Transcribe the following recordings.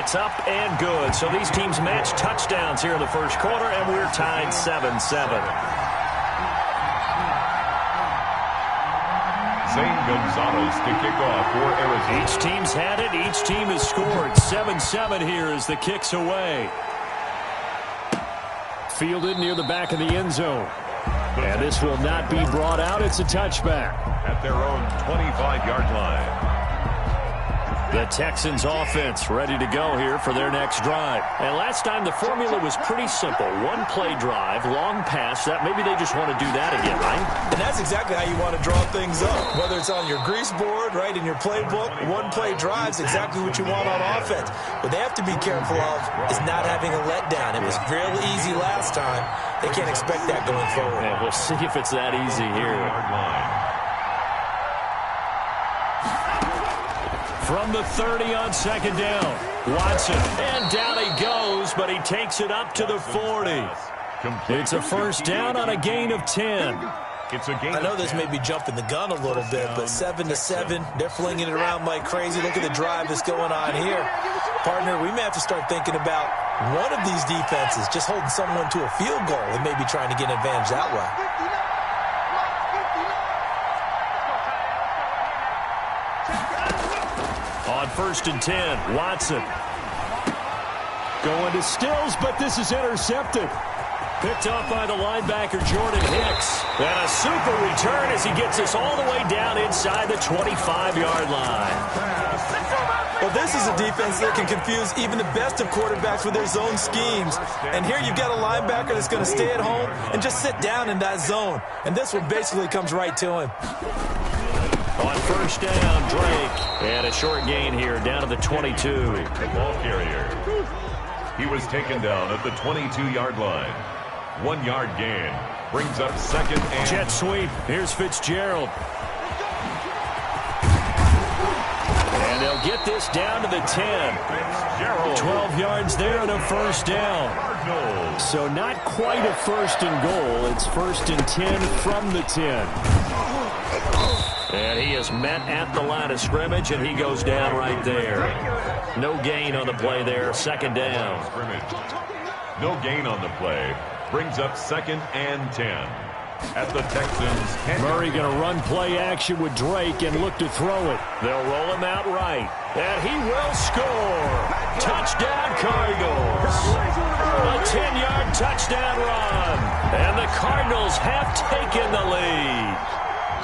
It's up and good. So these teams match touchdowns here in the first quarter, and we're tied 7-7. Zane Gonzalez to kick off for Arizona. Each team's had it. Each team has scored. 7-7 here as the kick's away. Fielded near the back of the end zone. And this will not be brought out. It's a touchback. At their own 25-yard line. The Texans offense ready to go here for their next drive. And last time the formula was pretty simple. One play drive, long pass. That maybe they just want to do that again, right? And that's exactly how you want to draw things up. Whether it's on your grease board, right, in your playbook, one play drive is exactly what you want on offense. What they have to be careful of is not having a letdown. It was real easy last time. They can't expect that going forward. Yeah, we'll see if it's that easy here. From the 30 on second down, Watson, and down he goes, but he takes it up to the 40. It's a first down on a gain of 10. I know this may be jumping the gun a little bit, but 7-7, they're flinging it around like crazy. Look at the drive that's going on here. Partner, we may have to start thinking about one of these defenses just holding someone to a field goal and maybe trying to get an advantage that way. On 1st and 10, Watson. Going to Stills, but this is intercepted. Picked off by the linebacker, Jordan Hicks. And a super return as he gets us all the way down inside the 25-yard line. Well, this is a defense that can confuse even the best of quarterbacks with their zone schemes. And here you've got a linebacker that's going to stay at home and just sit down in that zone. And this one basically comes right to him. On first down, Drake. And a short gain here, down to the 22. The ball carrier. He was taken down at the 22-yard line. 1 yard gain. Brings up second and... Jet sweep. Here's Fitzgerald. And they'll get this down to the 10. 12 yards there and a first down. So not quite a first and goal. It's 1st and 10 from the 10. And he is met at the line of scrimmage, and he goes down right there. No gain on the play there. Second down. No gain on the play. Brings up 2nd and 10. At the Texans. 10. Murray going to run play action with Drake and look to throw it. They'll roll him out right. And he will score. Touchdown, Cardinals. A 10-yard touchdown run. And the Cardinals have taken the lead.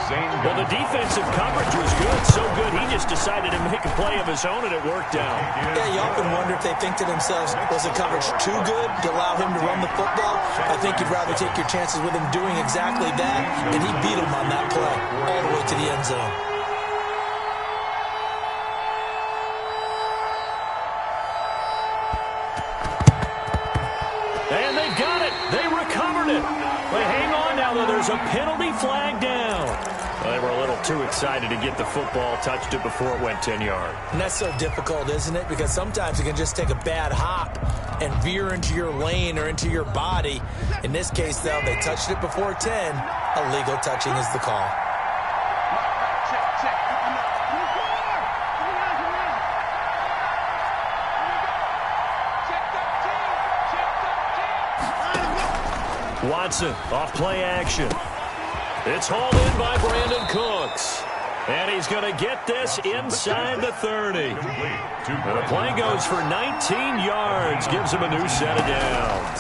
Well, the defensive coverage was good, so good he just decided to make a play of his own, and it worked out. Yeah, you often wonder if they think to themselves, was the coverage too good to allow him to run the football? I think you'd rather take your chances with him doing exactly that, and he beat him on that play all the way to the end zone. And they've got it. They recovered it. But hang on now, though. There's a penalty flag down. Well, they were a little too excited to get the football, touched it before it went 10 yards. And that's so difficult, isn't it? Because sometimes you can just take a bad hop and veer into your lane or into your body. In this case, though, they touched it before 10. Illegal touching is the call. Watson off play action. It's hauled in by Brandon Cooks. And he's going to get this inside the 30. And the play goes for 19 yards. Gives him a new set of downs.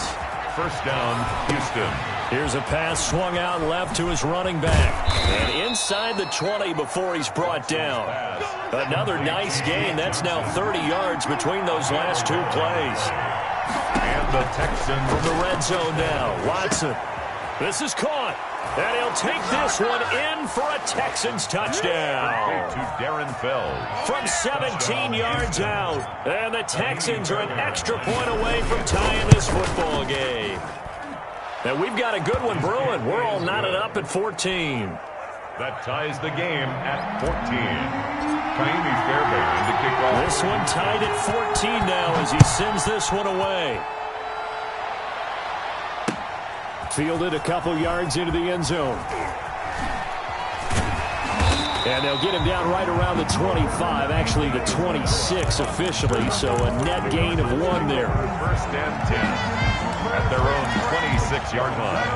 First down, Houston. Here's a pass swung out left to his running back. And inside the 20 before he's brought down. Another nice gain. That's now 30 yards between those last two plays. And the Texans from the red zone now. Watson. This is caught. And he'll take this one in for a Texans touchdown. To Darren Fells. From 17 yards out. And the Texans are an extra point away from tying this football game. And we've got a good one brewing. We're all knotted up at 14. That ties the game at 14. Kaimi Fairbairn to kick off. This one tied at 14 now as he sends this one away. Fielded a couple yards into the end zone. And they'll get him down right around the 25, actually the 26 officially, so a net gain of 1 there. First and 10 at their own 26-yard line.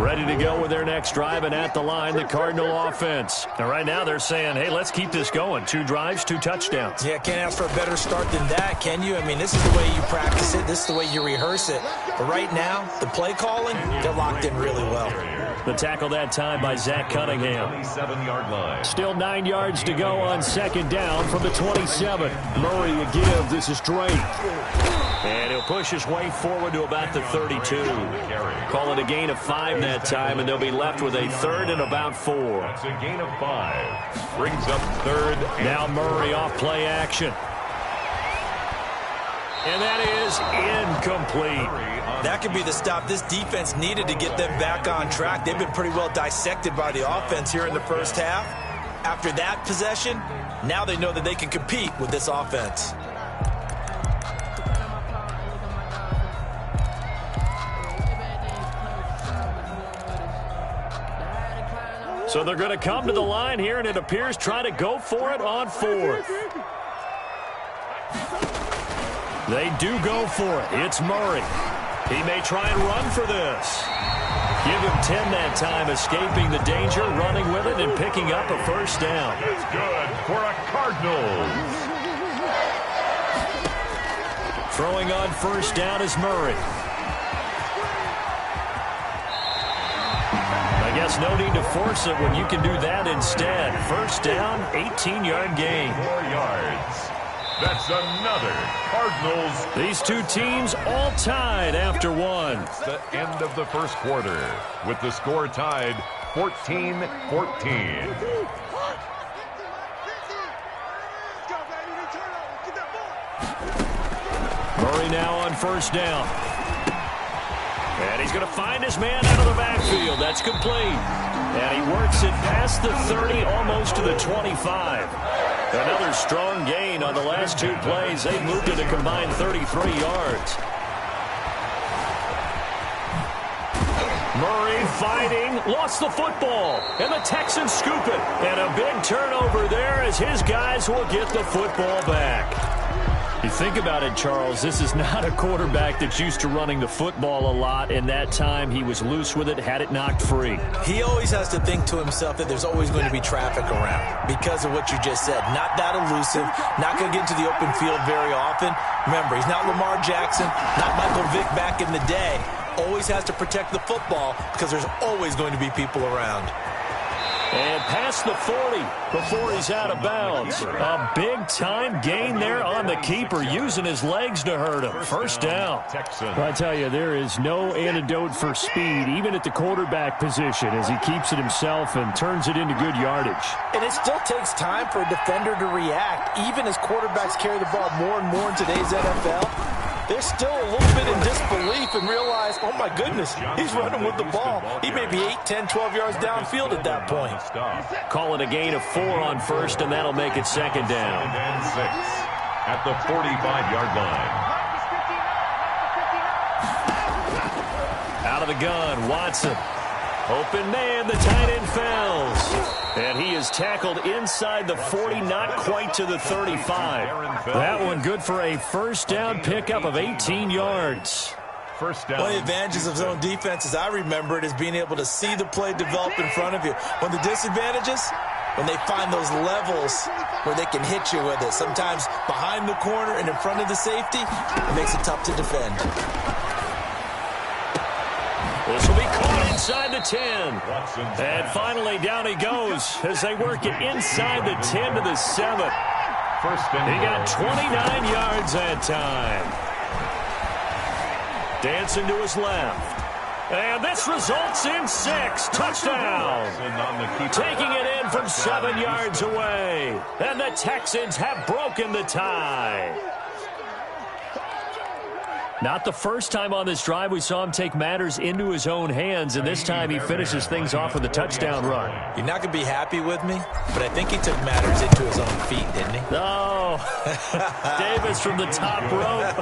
Ready to go with their next drive, and at the line, the Cardinal offense. And right now they're saying, hey, let's keep this going. 2 drives, 2 touchdowns. Yeah, can't ask for a better start than that, can you? I mean, this is the way you practice it. This is the way you rehearse it. But right now, the play calling, they're locked in really well. The tackle that time by Zach Cunningham. 27-yard line. Still 9 yards to go on second down from the 27. Murray a give. This is Drake. And he'll push his way forward to about the 32. Call it a gain of 5 that time, and they'll be left with a 3rd and about 4. That's a gain of 5. Brings up 3rd. Now Murray off play action. And that is incomplete. That could be the stop this defense needed to get them back on track. They've been pretty well dissected by the offense here in the first half. After that possession, now they know that they can compete with this offense. So they're going to come to the line here, and it appears try to go for it on 4th. They do go for it. It's Murray. He may try and run for this. Give him 10 that time, escaping the danger, running with it, and picking up a first down. That's good for a Cardinals. Throwing on first down is Murray. I guess no need to force it when you can do that instead. First down, 18-yard gain. 4 yards. That's another Cardinals. These 2 teams all tied after 1. It's the end of the first quarter with the score tied 14-14. Murray now on first down. And he's going to find his man out of the backfield. That's complete. And he works it past the 30, almost to the 25. Another strong gain on the last 2 plays. They've moved it a combined 33 yards. Murray fighting, lost the football, and the Texans scoop it. And a big turnover there as his guys will get the football back. You think about it, Charles, this is not a quarterback that's used to running the football a lot, and that time he was loose with it, had it knocked free. He always has to think to himself that there's always going to be traffic around because of what you just said. Not that elusive, not going to get into the open field very often. Remember, he's not Lamar Jackson, not Michael Vick back in the day. Always has to protect the football because there's always going to be people around. And past the 40 before he's out of bounds. A big-time gain there on the keeper, using his legs to hurt him. First down. I tell you, there is no antidote for speed, even at the quarterback position, as he keeps it himself and turns it into good yardage. And it still takes time for a defender to react, even as quarterbacks carry the ball more and more in today's NFL. They're still a little bit in disbelief and realize, oh, my goodness, he's running with the ball. He may be 8, 10, 12 yards downfield at that point. Call it a gain of 4 on first, and that'll make it second down. And 6 at the 45-yard line. Out of the gun, Watson. Open man, the tight end fells. And he is tackled inside the 40, not quite to the 35. That one good for a first down pickup of 18 yards. First down. One of the advantages of zone defense, as I remember it, is being able to see the play develop in front of you. One of the disadvantages, when they find those levels where they can hit you with it. Sometimes behind the corner and in front of the safety, it makes it tough to defend. This will be caught inside the 10. And finally, down he goes as they work it inside the 10 to the 7. He got 29 yards that time. Dancing to his left. And this results in 6. Touchdown. Taking it in from 7 yards away. And the Texans have broken the tie. Not the first time on this drive we saw him take matters into his own hands, and this time he finishes things off with a touchdown run. You're not going to be happy with me, but I think he took matters into his own feet, didn't he? No. Davis from the top rope.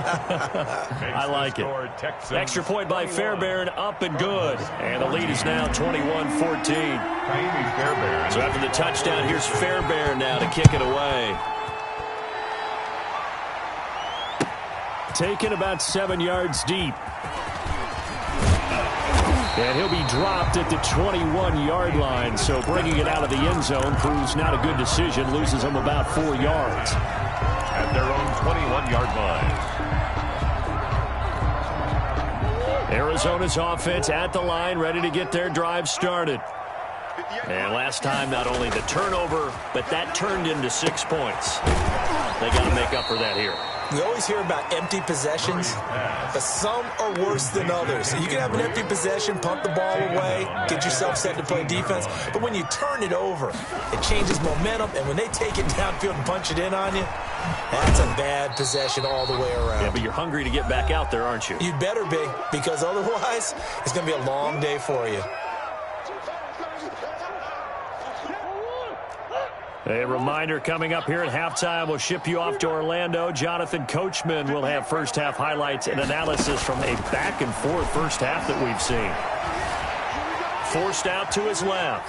I like it. Extra point by Fairbairn, up and good. And the lead is now 21-14. So after the touchdown, here's Fairbairn now to kick it away. Taken about 7 yards deep. And he'll be dropped at the 21-yard line. So bringing it out of the end zone proves not a good decision. Loses him about 4 yards. At their own 21-yard line. Arizona's offense at the line, ready to get their drive started. And last time, not only the turnover, but that turned into 6 points. They got to make up for that here. We always hear about empty possessions, but some are worse than others. You can have an empty possession, punt the ball away, get yourself set to play defense, but when you turn it over, it changes momentum, and when they take it downfield and punch it in on you, that's a bad possession all the way around. Yeah, but you're hungry to get back out there, aren't you? You'd better be, because otherwise, it's going to be a long day for you. A reminder coming up here at halftime. We'll ship you off to Orlando. Jonathan Coachman will have first-half highlights and analysis from a back-and-forth first half that we've seen. Forced out to his left.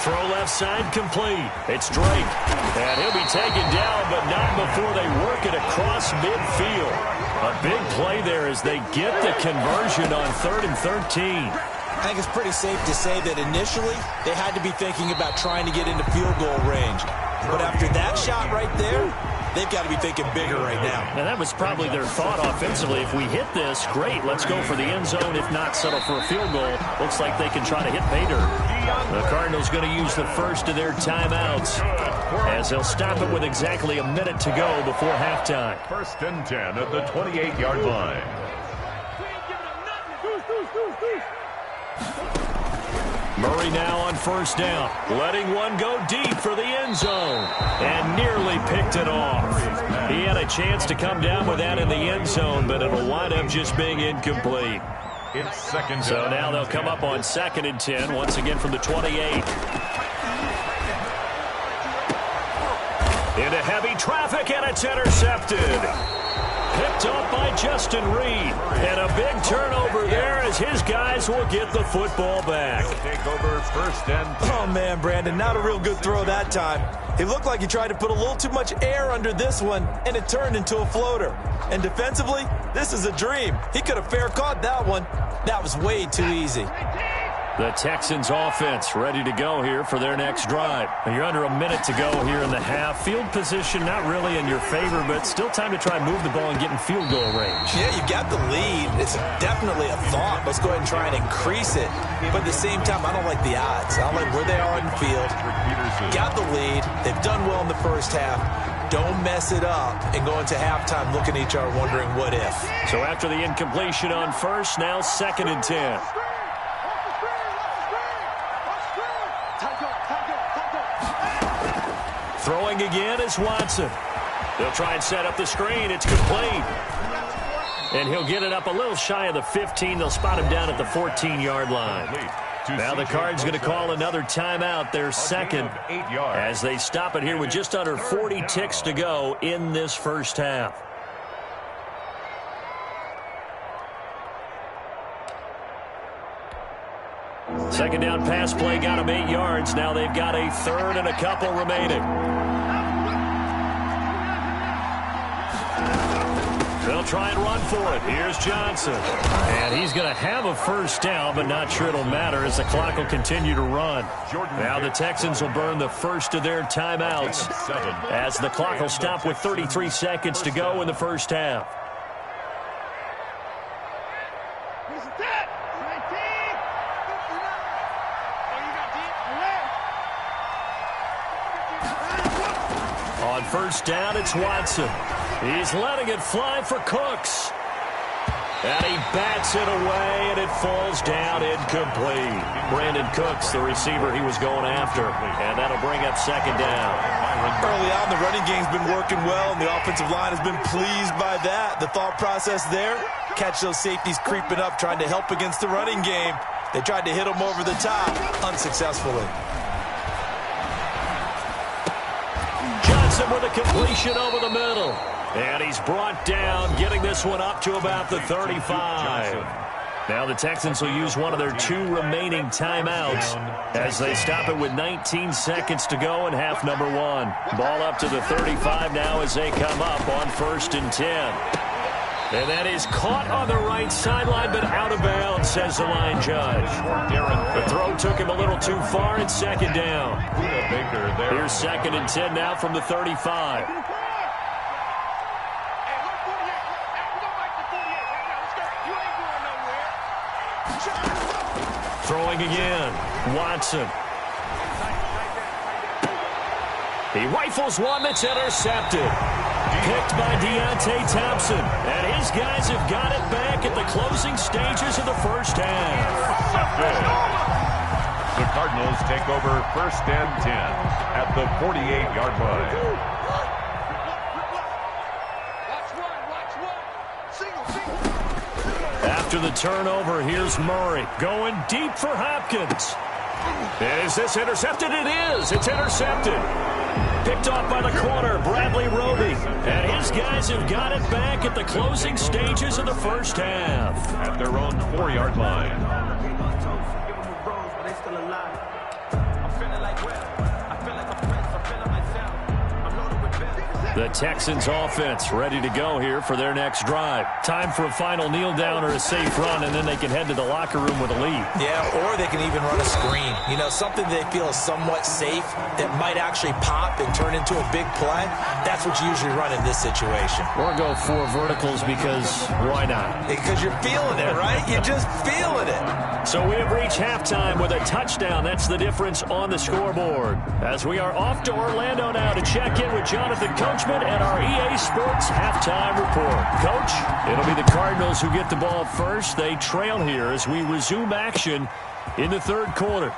Throw left side complete. It's Drake. And he'll be taken down, but not before they work it across midfield. A big play there as they get the conversion on 3rd and 13. I think it's pretty safe to say that initially they had to be thinking about trying to get into field goal range. But after that shot right there, they've got to be thinking bigger right now. And that was probably their thought offensively. If we hit this, great, let's go for the end zone. If not, settle for a field goal. Looks like they can try to hit pay dirt. The Cardinals going to use the first of their timeouts as they'll stop it with exactly a minute to go before halftime. 1st and 10 at the 28-yard line. Murray now on first down, letting one go deep for the end zone, and nearly picked it off. He had a chance to come down with that in the end zone, but it'll wind up just being incomplete. It's second down. So now they'll come up on 2nd and 10, once again from the 28. Into heavy traffic, and it's intercepted. Picked up by Justin Reed. And a big turnover there as his guys will get the football back. Take over 1st and 10. Oh, man, Brandon, not a real good throw that time. It looked like he tried to put a little too much air under this one, and it turned into a floater. And defensively, this is a dream. He could have fair caught that one. That was way too easy. The Texans offense ready to go here for their next drive. You're under a minute to go here in the half. Field position not really in your favor, but still time to try and move the ball and get in field goal range. Yeah, you've got the lead. It's definitely a thought. Let's go ahead and try and increase it. But at the same time, I don't like the odds. I don't like where they are in the field. Got the lead. They've done well in the first half. Don't mess it up and go into halftime looking at each other wondering what if. So after the incompletion on first, now 2nd and 10. Throwing again is Watson. They'll try and set up the screen. It's complete. And he'll get it up a little shy of the 15. They'll spot him down at the 14-yard line. Now the Cards going to call another timeout, their second, as they stop it here with just under 40 ticks to go in this first half. Second down pass play got him 8 yards. Now they've got a 3rd and a couple remaining. They'll try and run for it. Here's Johnson. And he's going to have a first down, but not sure it'll matter as the clock will continue to run. Now the Texans will burn the first of their timeouts as the clock will stop with 33 seconds to go in the first half. On first down, it's Watson. He's letting it fly for Cooks. And he bats it away, and it falls down incomplete. Brandon Cooks, the receiver he was going after, and that'll bring up second down. Early on, the running game's been working well, and the offensive line has been pleased by that. The thought process there, catch those safeties creeping up, trying to help against the running game. They tried to hit him over the top, unsuccessfully. Johnson with a completion over the middle. And he's brought down, getting this one up to about the 35. Now the Texans will use one of their 2 remaining timeouts as they stop it with 19 seconds to go in half number 1. Ball up to the 35 now as they come up on 1st and 10. And that is caught on the right sideline, but out of bounds, says the line judge. The throw took him a little too far, and second down. Here's 2nd and 10 now from the 35. Throwing again, Watson. He rifles one that's intercepted. Picked by Toro-360Htown's. And his guys have got it back at the closing stages of the first half. The Cardinals take over 1st and 10 at the 48-yard line. After the turnover, here's Murray going deep for Hopkins. Is this intercepted? It is. It's intercepted. Picked off by the corner, Bradley Roby. And his guys have got it back at the closing stages of the first half. At their own 4-yard line. The Texans offense ready to go here for their next drive. Time for a final kneel down or a safe run, and then they can head to the locker room with a lead. Yeah, or they can even run a screen. You know, something they feel is somewhat safe that might actually pop and turn into a big play. That's what you usually run in this situation. Or go 4 verticals because why not? Because you're feeling it, right? You're just feeling it. So we have reached halftime with a touchdown. That's the difference on the scoreboard. As we are off to Orlando now to check in with Jonathan Coachman and our EA Sports halftime report. Coach, it'll be the Cardinals who get the ball first. They trail here as we resume action in the 3rd quarter.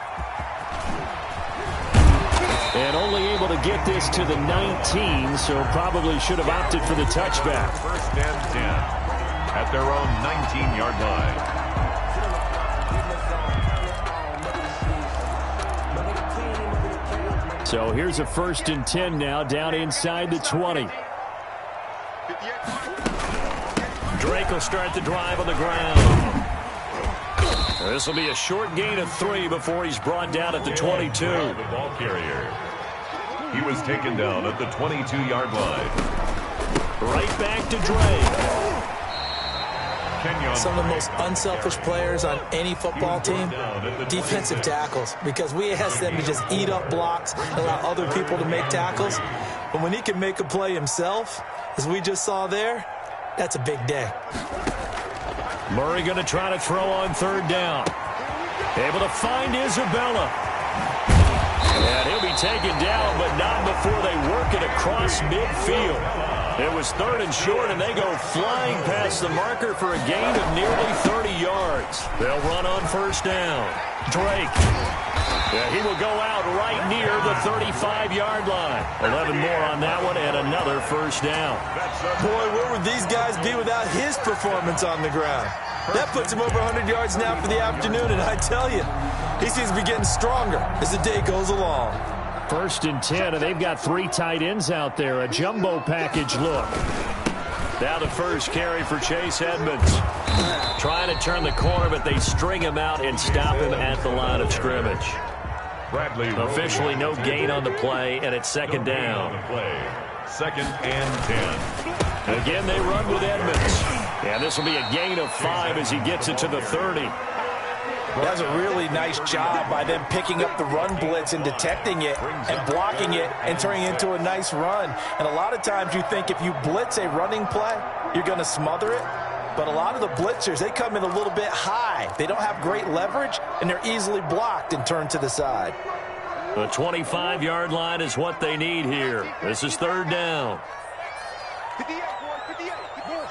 And only able to get this to the 19, so probably should have opted for the touchback. 1st and 10 at their own 19-yard line. So here's a 1st and 10 now, down inside the 20. Drake will start the drive on the ground. This will be a short gain of 3 before he's brought down at the 22. The ball carrier. He was taken down at the 22-yard line. Right back to Drake. Some of the most unselfish players on any football team, defensive tackles, because we ask them to just eat up blocks, allow other people to make tackles. But when he can make a play himself, as we just saw there, that's a big day. Murray going to try to throw on 3rd down. Able to find Isabella. And he'll be taken down, but not before they work it across midfield. It was 3rd and short, and they go flying past the marker for a gain of nearly 30 yards. They'll run on 1st down. Drake. Yeah, he will go out right near the 35-yard line. 11 more on that one, and another 1st down. Boy, where would these guys be without his performance on the ground? That puts him over 100 yards now for the afternoon, and I tell you, he seems to be getting stronger as the day goes along. 1st and 10, and they've got 3 tight ends out there. A jumbo package look. Now the first carry for Chase Edmonds. Trying to turn the corner, but they string him out and stop him at the line of scrimmage. Officially no gain on the play, and it's 2nd down. 2nd and 10. Again, they run with Edmonds. And this will be a gain of 5 as he gets it to the 30. That's a really nice job by them picking up the run blitz and detecting it and blocking it and turning it into a nice run. And a lot of times you think if you blitz a running play, you're going to smother it. But a lot of the blitzers, they come in a little bit high. They don't have great leverage, and they're easily blocked and turned to the side. The 25-yard line is what they need here. This is 3rd down. 58, boys, 58. Boys.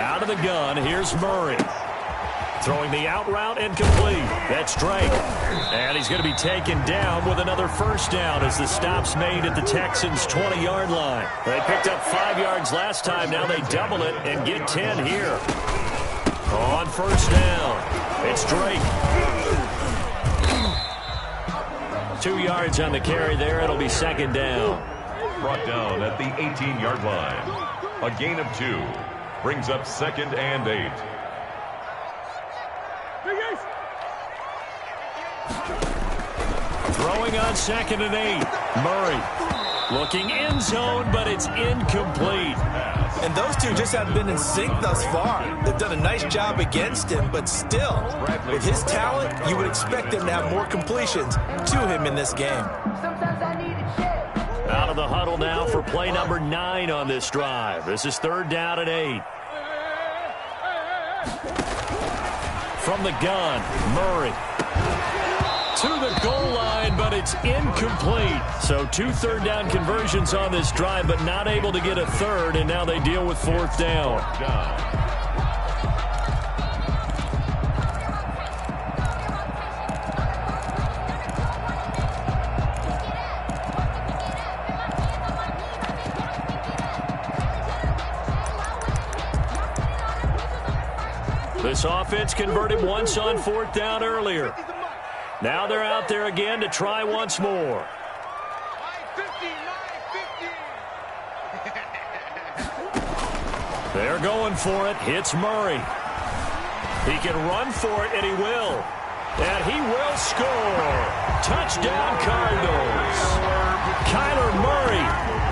Out of the gun, here's Murray. Throwing the out route and complete. That's Drake. And he's going to be taken down with another first down as the stop's made at the Texans' 20-yard line. They picked up 5 yards last time. Now they double it and get 10 here. On first down, it's Drake. 2 yards on the carry there. It'll be second down. Brought down at the 18-yard line. A gain of 2. Brings up second and 8. Throwing on second and 8. Murray looking end zone, but it's incomplete. And those two just haven't been in sync thus far. They've done a nice job against him, but still, with his talent, you would expect them to have more completions to him in this game. Out of the huddle now for play number 9 on this drive. This is third down and 8. From the gun, Murray. To the goal line, but it's incomplete. So 2 third down conversions on this drive, but not able to get a third, and now they deal with fourth down. This offense converted once on fourth down earlier. Now they're out there again to try once more. They're going for it. Hits Murray. He can run for it, and he will. And he will score. Touchdown, Cardinals. Kyler Murray,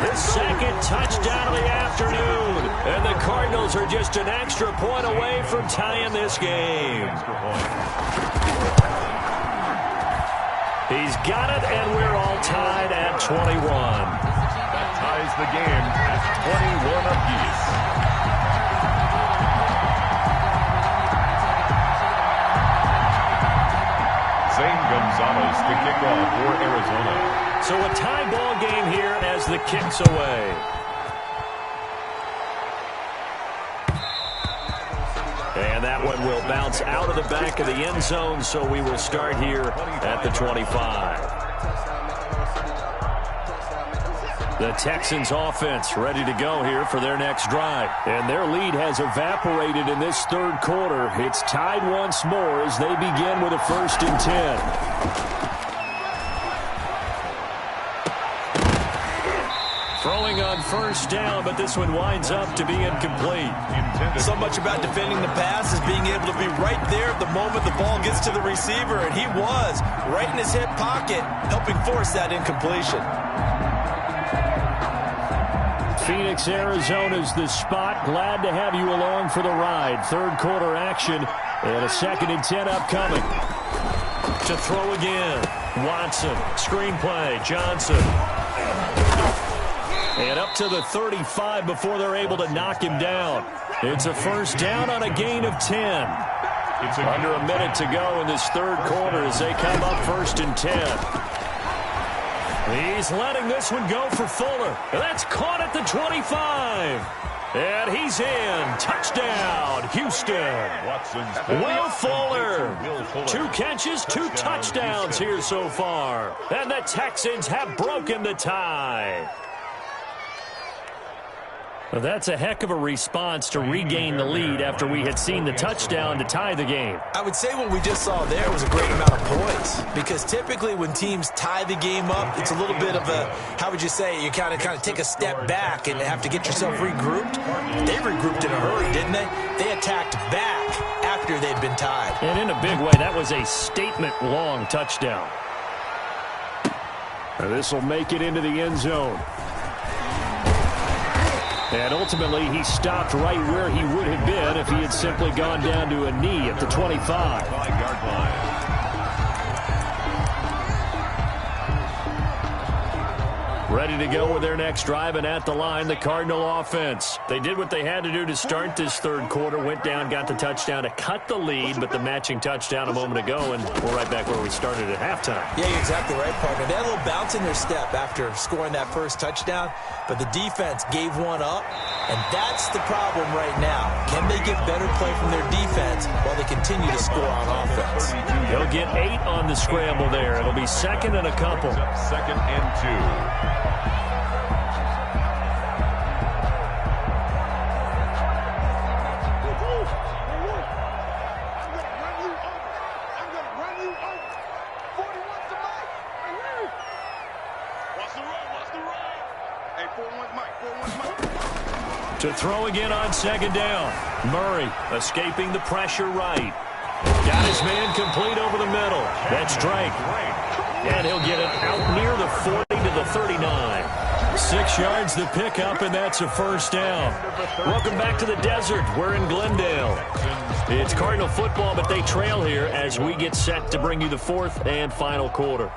his second touchdown of the afternoon. And the Cardinals are just an extra point away from tying this game. He's got it, and we're all tied at 21. That ties the game at 21 apiece. Zane Gonzalez to kick off for Arizona. So a tie ball game here as the kick's away. And that one will bounce out of the back of the end zone, so we will start here at the 25. The Texans offense ready to go here for their next drive. And their lead has evaporated in this third quarter. It's tied once more as they begin with a 1st and 10. Throwing on first down, but this one winds up to be incomplete. So much about defending the pass is being able to be right there at the moment the ball gets to the receiver, and he was right in his hip pocket, helping force that incompletion. Phoenix, Arizona's the spot. Glad to have you along for the ride. Third quarter action and a 2nd and 10 upcoming. To throw again. Watson, screenplay, Johnson. And up to the 35 before they're able to knock him down. It's a first down on a gain of 10. It's under a minute to go in this third quarter as they come up 1st and 10. He's letting this one go for Fuller. That's caught at the 25. And he's in. Touchdown, Houston. Will Fuller. 2 catches, 2 touchdowns here so far. And the Texans have broken the tie. Well, that's a heck of a response to regain the lead after we had seen the touchdown to tie the game. I would say what we just saw there was a great amount of points, because typically when teams tie the game up, it's a little bit of a, how would you say, you kind of take a step back and have to get yourself regrouped. They regrouped in a hurry, didn't they? They attacked back after they'd been tied. And in a big way, that was a statement-long touchdown. This will make it into the end zone. And ultimately, he stopped right where he would have been if he had simply gone down to a knee at the 25. 5-yard line. Ready to go with their next drive, and at the line, the Cardinal offense. They did what they had to do to start this third quarter, went down, got the touchdown to cut the lead, but the matching touchdown a moment ago, and we're right back where we started at halftime. Yeah, you're exactly right, partner. They had a little bounce in their step after scoring that first touchdown, but the defense gave one up, and that's the problem right now. Can they get better play from their defense while they continue to score on offense. He'll get 8 on the scramble there. It'll be second and a couple. Second and 2. To throw again on second down. Murray escaping the pressure right. Got his man complete over the middle. That's Drake. And he'll get it out near the 40 to the 39. 6 yards the pickup, and that's a first down. Welcome back to the desert. We're in Glendale. It's Cardinal football, but they trail here as we get set to bring you the fourth and final quarter.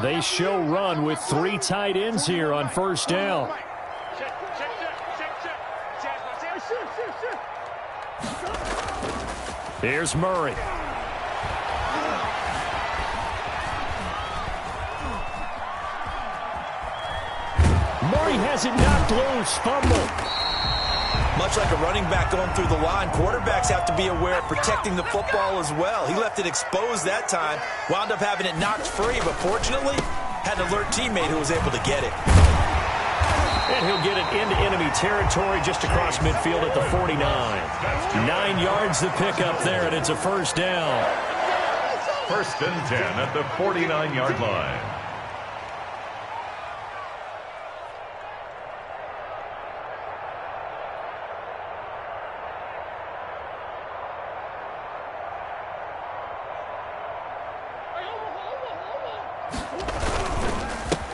They show run with 3 tight ends here on first down. Here's Murray. Murray has it knocked loose. Fumble. Much like a running back going through the line, quarterbacks have to be aware of protecting the football as well. He left it exposed that time, wound up having it knocked free, but fortunately had an alert teammate who was able to get it. And he'll get it into enemy territory just across midfield at the 49. 9 yards the pickup there, and it's a first down. First and 10 at the 49-yard line.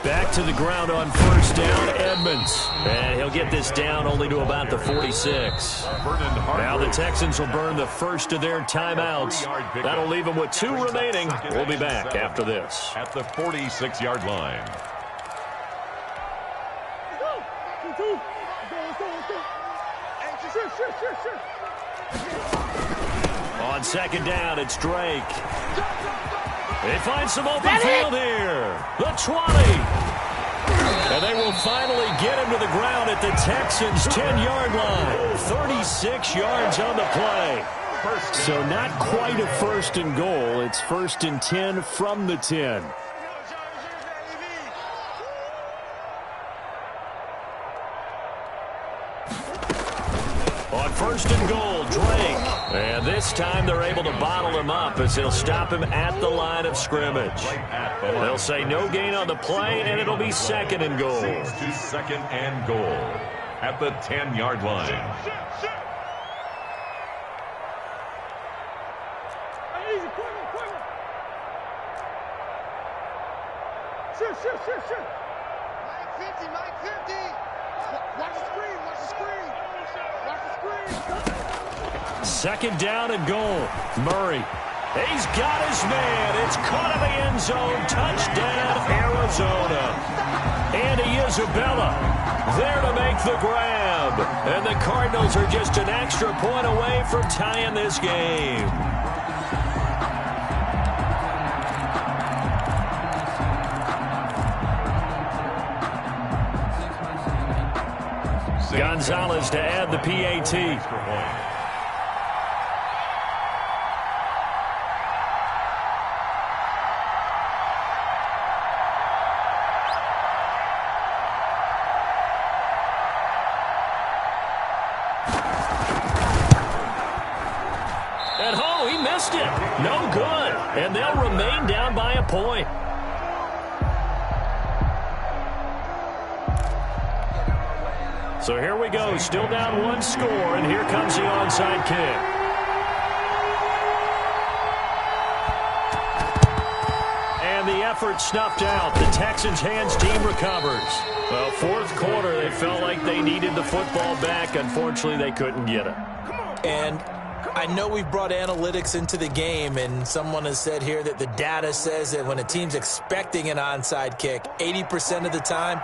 Back to the ground on first down, Edmonds. And he'll get this down only to about the 46. Now the Texans will burn the first of their timeouts. That'll leave them with 2 remaining. We'll be back after this. At the 46-yard line. On second down, it's Drake. They find some open field here. The 20. And they will finally get him to the ground at the Texans' 10-yard line. 36 yards on the play. So not quite a first and goal. It's first and 10 from the 10. On first and goal, Drake. And this time they're able to bottle him up as he'll stop him at the line of scrimmage. They'll say no gain on the play, and it'll be second and goal. To second and goal at the 10-yard line. Shoot. Mike 50. Watch the screen. Second down and goal. Murray. He's got his man. It's caught in the end zone. Touchdown, Arizona. Andy Isabella there to make the grab. And the Cardinals are just an extra point away from tying this game. Gonzalez to add the PAT. No good, and they'll remain down by a point. So here we go, still down 1 score, and here comes the onside kick. And the effort snuffed out. The Texans' hands team recovers. Well, fourth quarter, they felt like they needed the football back. Unfortunately, they couldn't get it. And I know we've brought analytics into the game, and someone has said here that the data says that when a team's expecting an onside kick, 80% of the time,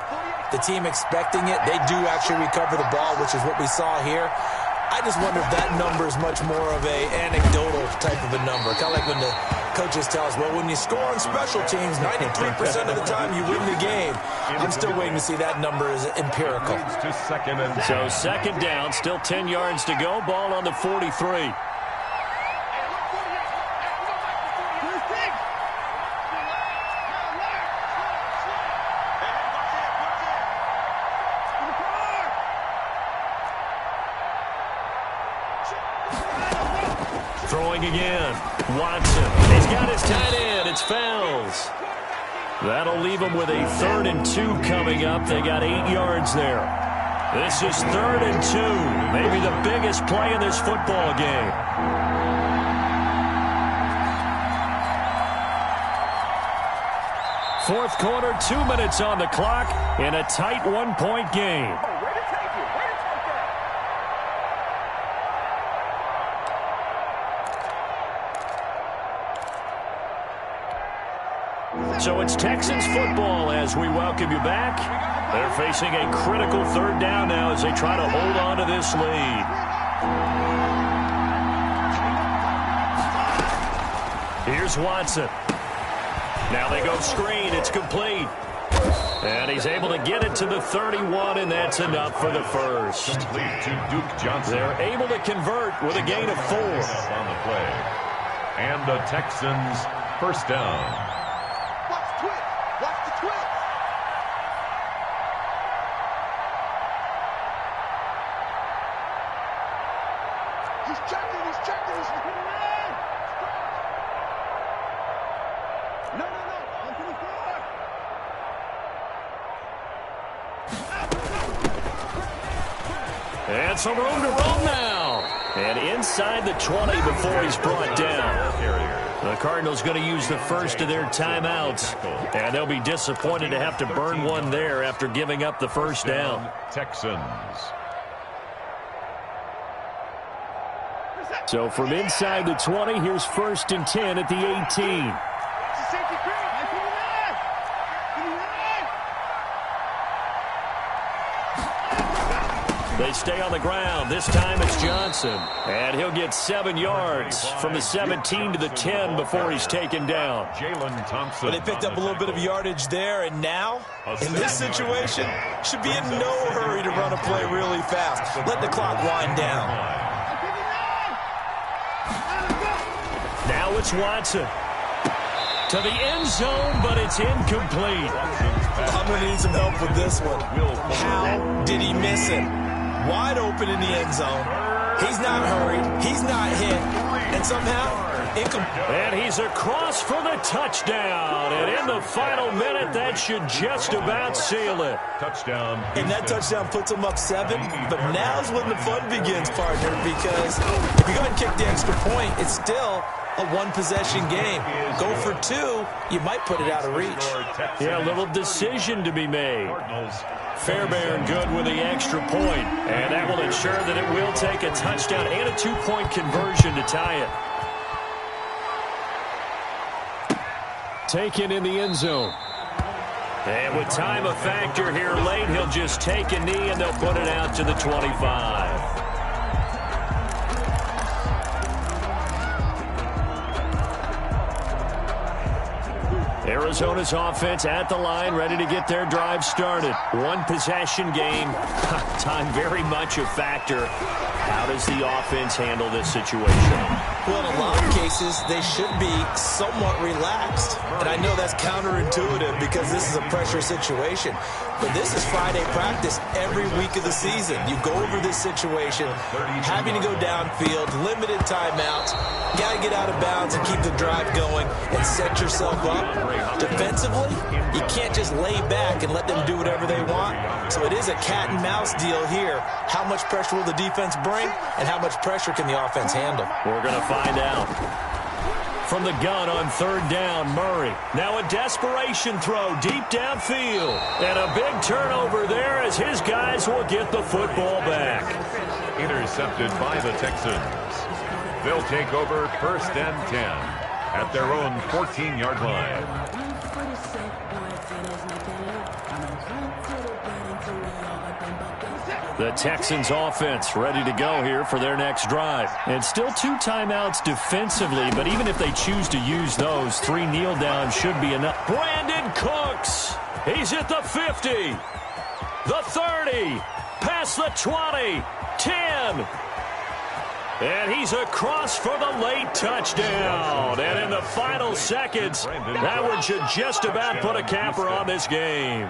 the team expecting it, they do actually recover the ball, which is what we saw here. I just wonder if that number is much more of a anecdotal type of a number. Kind of like when the coaches tell us, well, when you score on special teams, 93% of the time you win the game. I'm still waiting to see that number is empirical. So second down, still 10 yards to go. Ball on the 43. Throwing again. Watson. He's got his tight end. It's Fells. That'll leave them with a 3rd and 2 coming up. They got 8 yards there. This is 3rd and 2. Maybe the biggest play in this football game. Fourth quarter, 2 minutes on the clock in a tight 1-point game. So it's Texans football as we welcome you back. They're facing a critical 3rd down now as they try to hold on to this lead. Here's Watson. Now they go screen. It's complete. And he's able to get it to the 31, and that's enough for the first. Complete to Duke Johnson. They're able to convert with a gain of 4. On the play. And the Texans first down. And some room to roam now. And inside the 20 before he's brought down. The Cardinals going to use the first of their timeouts. And they'll be disappointed to have to burn one there after giving up the first down. Texans. So from inside the 20, here's 1st and 10 at the 18. They stay on the ground. This time it's Johnson. And he'll get 7 yards from the 17 to the 10 before he's taken down. Jalen Thompson. Well, they picked up a little bit of yardage there, and now, in this situation, should be in no hurry to run a play really fast. Let the clock wind down. Now it's Watson. To the end zone, but it's incomplete. I'm going to need some help with this one. How did he miss it? Wide open in the end zone. He's not hurried. He's not hit. And somehow, incomplete. And he's across for the touchdown. And in the final minute, that should just about seal it. Touchdown. And that touchdown puts him up 7. But now's when the fun begins, partner, because if you go ahead and kick the extra point, it's still a one-possession game. Go for 2, you might put it out of reach. Yeah, a little decision to be made. Fairbairn good with the extra point, and that will ensure that it will take a touchdown and a 2-point conversion to tie it. Taken in the end zone. And with time a factor here late, he'll just take a knee and they'll put it out to the 25. Arizona's offense at the line, ready to get their drive started. One possession game. Time very much a factor. How does the offense handle this situation? Well, in a lot of cases, they should be somewhat relaxed. And I know that's counterintuitive because this is a pressure situation. But this is Friday practice every week of the season. You go over this situation, having to go downfield, limited timeouts. You got to get out of bounds and keep the drive going and set yourself up. Defensively, you can't just lay back and let them do whatever they want. So it is a cat and mouse deal here. How much pressure will the defense bring and how much pressure can the offense handle? We're going to find out. From the gun on 3rd down, Murray. Now a desperation throw deep downfield. And a big turnover there as his guys will get the football back. Intercepted by the Texans. They'll take over 1st and 10 at their own 14-yard line. The Texans offense ready to go here for their next drive. And still 2 timeouts defensively, but even if they choose to use those, 3 kneel downs should be enough. Brandon Cooks. He's at the 50, the 30, past the 20, 10. And he's across for the late touchdown. And in the final seconds, that one should just about put a capper on this game.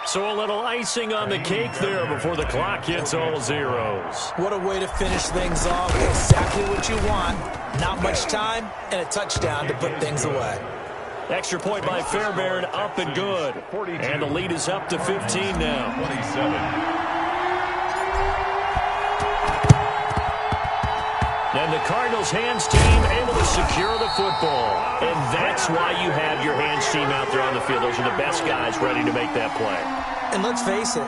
So a little icing on the cake there before the clock hits all zeros. What a way to finish things off. Exactly what you want. Not much time and a touchdown to put things away. Extra point by Fairbairn, up and good. And the lead is up to 15 now. 27. And the Cardinals hands team able to secure the football. And that's why you have your hands team out there on the field. Those are the best guys ready to make that play. And let's face it,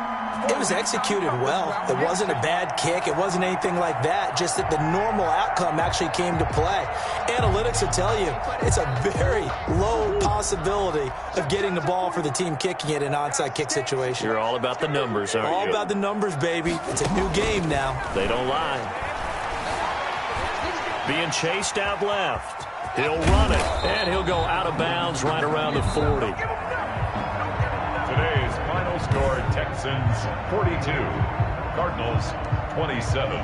it was executed well. It wasn't a bad kick. It wasn't anything like that. Just that the normal outcome actually came to play. Analytics will tell you it's a very low possibility of getting the ball for the team kicking it in an onside kick situation. You're all about the numbers, aren't you? All about the numbers, baby. It's a new game now. They don't lie. Being chased out left. He'll run it, and he'll go out of bounds right around the 40. Today's final score, Texans 42, Cardinals 27.